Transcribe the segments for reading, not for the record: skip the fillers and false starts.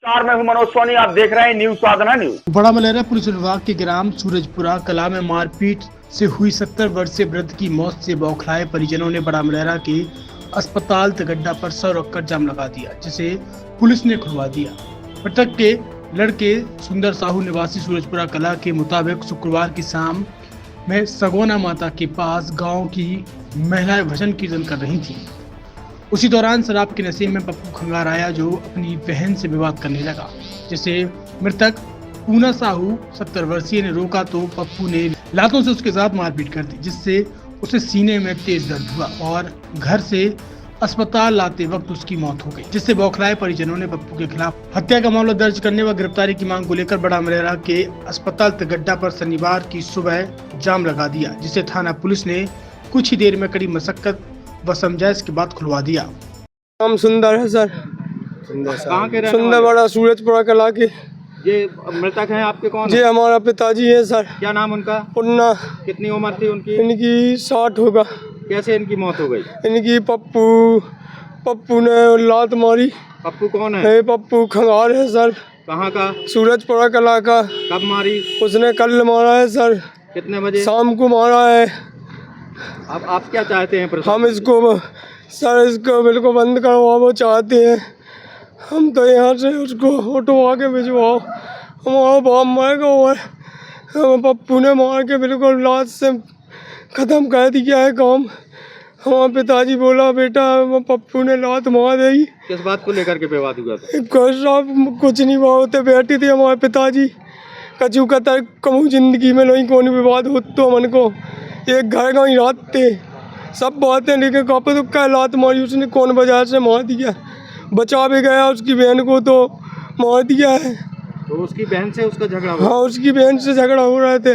नमस्कार, मैं हूं मनोज सोनी। आप देख रहे हैं न्यूज साधना न्यूज। बड़ा मलेरा पुलिस विभाग के ग्राम सूरजपुरा कला में मारपीट से हुई 70 वर्षीय वृद्ध की मौत से बौखलाए परिजनों ने बड़ा मलेरा के अस्पताल तगड्डा पर सौ रखकर जाम लगा दिया, जिसे पुलिस ने खुलवा दिया। मृतक के लड़के सुंदर साहू निवासी सूरजपुरा कला के मुताबिक शुक्रवार की शाम में सगोना माता के पास गाँव की महिलाएं भजन कीर्तन कर रही थी। उसी दौरान शराब के नशे में पप्पू खंगार आया, जो अपनी बहन से विवाद करने लगा, जिसे मृतक पूना साहू 70 वर्षीय ने रोका तो पप्पू ने लातों से उसके साथ मारपीट कर दी, जिससे उसे सीने में तेज दर्द हुआ और घर से अस्पताल लाते वक्त उसकी मौत हो गई, जिससे बौखलाए परिजनों ने पप्पू के खिलाफ हत्या का मामला दर्ज करने व गिरफ्तारी की मांग को लेकर बड़ा मलेरा के अस्पताल तगड्डा पर शनिवार की सुबह जाम लगा दिया, जिसे थाना पुलिस ने कुछ ही देर में कड़ी मशक्कत व समझाइश के बाद खुलवा दिया। नाम सुंदर है सर। कहाँ के रहने सुंदर बड़ा सूरजपुरा कला के। ये मृतक हैं आपके कौन? जी हमारा पिताजी है सर। क्या नाम उनका? पुन्ना। कितनी उम्र थी उनकी? इनकी 60 होगा। कैसे इनकी मौत हो गई? इनकी पप्पू ने लात मारी। पप्पू कौन है? पप्पू खंगार है सर। कहाँ का? सूरजपुरा कला का। कब मारी? उसने कल मारा है सर। कितने बजे? शाम को मारा है। अब आप क्या चाहते हैं? हम इसको बिल्कुल बंद करवाओ चाहते हैं। हम तो यहाँ से उसको उठवा के भिजवाओ, हमारा बाप मरेगा और पप्पू ने मार के बिल्कुल लात से ख़त्म कर दिया है काम। हमारे पिताजी बोला बेटा पप्पू ने लात मार दी। किस बात को लेकर के विवाद हुआ था? कुछ नहीं होते बैठी थी हमारे पिताजी कचू कतर कहूँ जिंदगी में नहीं कौन विवाद हो तो मन को एक घर का ही रात थे सब बातें, लेकिन कप तो क्या लात मारी उसने कौन बाजार से मार दिया। बचा भी गया उसकी बहन को तो मार दिया है। तो उसकी बहन से उसका झगड़ा हुआ? हाँ उसकी बहन से झगड़ा हो रहे थे।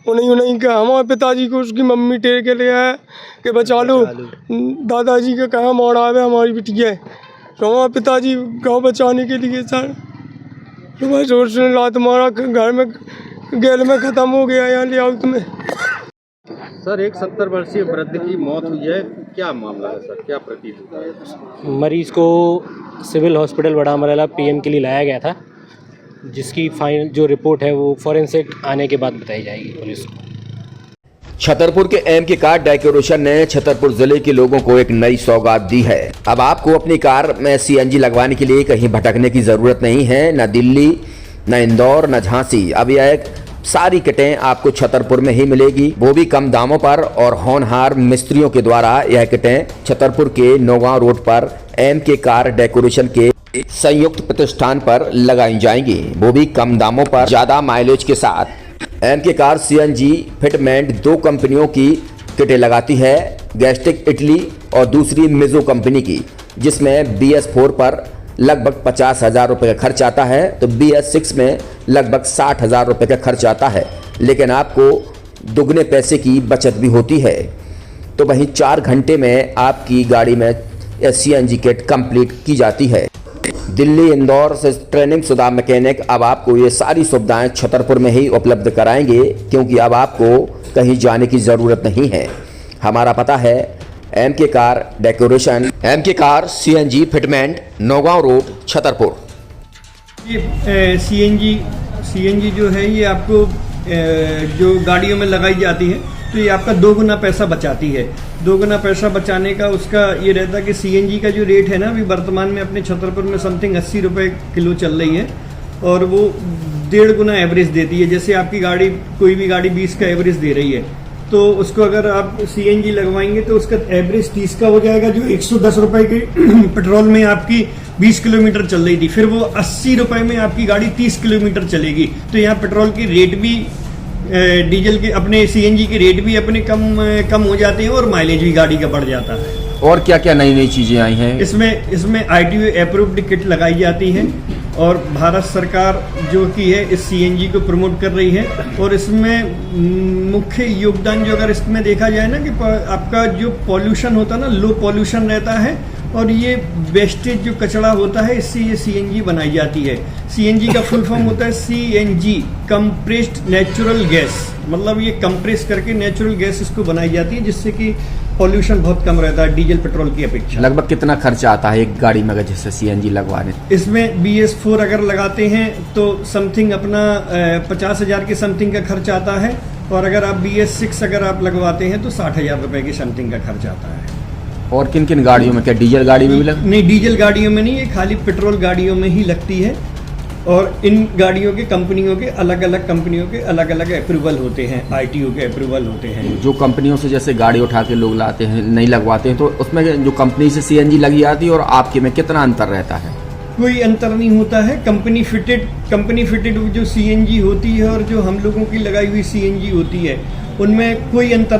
उन्हीं का हमारे पिताजी को उसकी मम्मी टेर के ले आया कि बचा लो, दादाजी का कहाँ मारा है हमारी बिटिया। तो हमारे पिताजी गाँव बचाने के लिए सर तो बस उसने लात मारा, घर में गेल में ख़त्म हो गया यहाँ ले आउट में। सर एक 70 वर्षीय वृद्ध की मौत हुई है, क्या मामला है सर, क्या प्रतीत होता है? मरीज़ को सिविल हॉस्पिटल बड़ा मलेरा पीएम के लिए लाया गया था, जिसकी फाइनल जो रिपोर्ट है वो फॉरेंसिक आने के बाद बताई जाएगी पुलिस को। छतरपुर के एम के कार डेकोरेशन ने छतरपुर जिले के लोगों को एक नई सौगात दी है। अब आपको अपनी कार में सीएनजी लगवाने के लिए कहीं भटकने की जरूरत नहीं है, न दिल्ली, न इंदौर, न झांसी। अब यह एक सारी किटें आपको छतरपुर में ही मिलेगी, वो भी कम दामों पर और होनहार मिस्त्रियों के द्वारा। यह किटें छतरपुर के नौगांव रोड पर एम के कार डेकोरेशन के संयुक्त प्रतिष्ठान पर लगाई जाएंगी, वो भी कम दामों पर, ज्यादा माइलेज के साथ। एम के कार सीएनजी फिटमेंट 2 कंपनियों की किटें लगाती है, गैस्टिक इटली और दूसरी मिजो कंपनी की, जिसमें BS4 पर लगभग 50,000 रुपये का खर्च आता है, तो BS6 में लगभग 60,000 रुपये का खर्च आता है, लेकिन आपको दुगने पैसे की बचत भी होती है। तो वहीं 4 घंटे में आपकी गाड़ी में CNG किट कंप्लीट की जाती है। दिल्ली, इंदौर से ट्रेनिंग शुदा मैकेनिक अब आपको ये सारी सुविधाएं छतरपुर में ही उपलब्ध कराएंगे, क्योंकि अब आपको कहीं जाने की ज़रूरत नहीं है। हमारा पता है एम के कार डेकोरेशन, एम के car CNG fitment, Naugaon road, Chhatarpur. ये सीएनजी जो है ये आपको जो गाड़ियों में लगाई जाती है तो ये आपका 2 गुना पैसा बचाती है। 2 गुना पैसा बचाने का उसका ये रहता है कि सीएनजी का जो रेट है ना अभी वर्तमान में अपने छतरपुर में समथिंग 80 रुपये किलो चल रही है और वो 1.5 गुना एवरेज देती है। जैसे आपकी गाड़ी कोई भी गाड़ी 20 का एवरेज दे रही है तो उसको अगर आप सीएनजी लगवाएंगे तो उसका एवरेज 30 का हो जाएगा, जो 110 रुपए के पेट्रोल में आपकी 20 किलोमीटर चल रही थी, फिर वो 80 रुपए में आपकी गाड़ी 30 किलोमीटर चलेगी। तो यहाँ पेट्रोल की रेट भी डीजल के अपने सीएनजी के रेट भी अपने कम हो जाते हैं और माइलेज भी गाड़ी का बढ़ जाता है। और क्या क्या नई नई चीजें आई हैं? इसमें ITO अप्रूव्ड किट लगाई जाती है और भारत सरकार जो कि है इस सीएनजी को प्रमोट कर रही है। और इसमें मुख्य योगदान जो अगर इसमें देखा जाए ना कि आपका जो पॉल्यूशन होता है ना, लो पॉल्यूशन रहता है और ये वेस्टेज जो कचरा होता है इससे ये सीएनजी बनाई जाती है। सीएनजी का फुल फॉर्म होता है CNG, कंप्रेस्ड नेचुरल गैस, मतलब ये कंप्रेस करके नेचुरल गैस इसको बनाई जाती है, जिससे कि पॉल्यूशन बहुत कम रहता है डीजल पेट्रोल की अपेक्षा। लगभग कितना खर्चा आता है एक गाड़ी में अगर जैसे सीएनजी लगवाने? इसमें BS4 अगर लगाते हैं तो समथिंग अपना 50,000 के समथिंग का खर्च आता है, और अगर आप BS6 अगर आप लगवाते हैं तो 60,000 रुपए के समथिंग का खर्च आता है। और किन किन गाड़ियों में, क्या डीजल गाड़ी में भी नहीं, डीजल गाड़ियों में नहीं, ये खाली पेट्रोल गाड़ियों में ही लगती है। और इन गाड़ियों के कंपनियों के अलग अलग अप्रूवल होते हैं, ITO के अप्रूवल होते हैं। जो कंपनियों से जैसे गाड़ी उठा के लोग लाते हैं, नहीं लगवाते हैं, तो उसमें जो कंपनी से सीएनजी लगी आती है और आपके में कितना अंतर रहता है? कोई अंतर नहीं होता है। कंपनी फिटेड जो CNG होती है और जो हम लोगों की लगाई हुई CNG होती है, उनमें कोई अंतर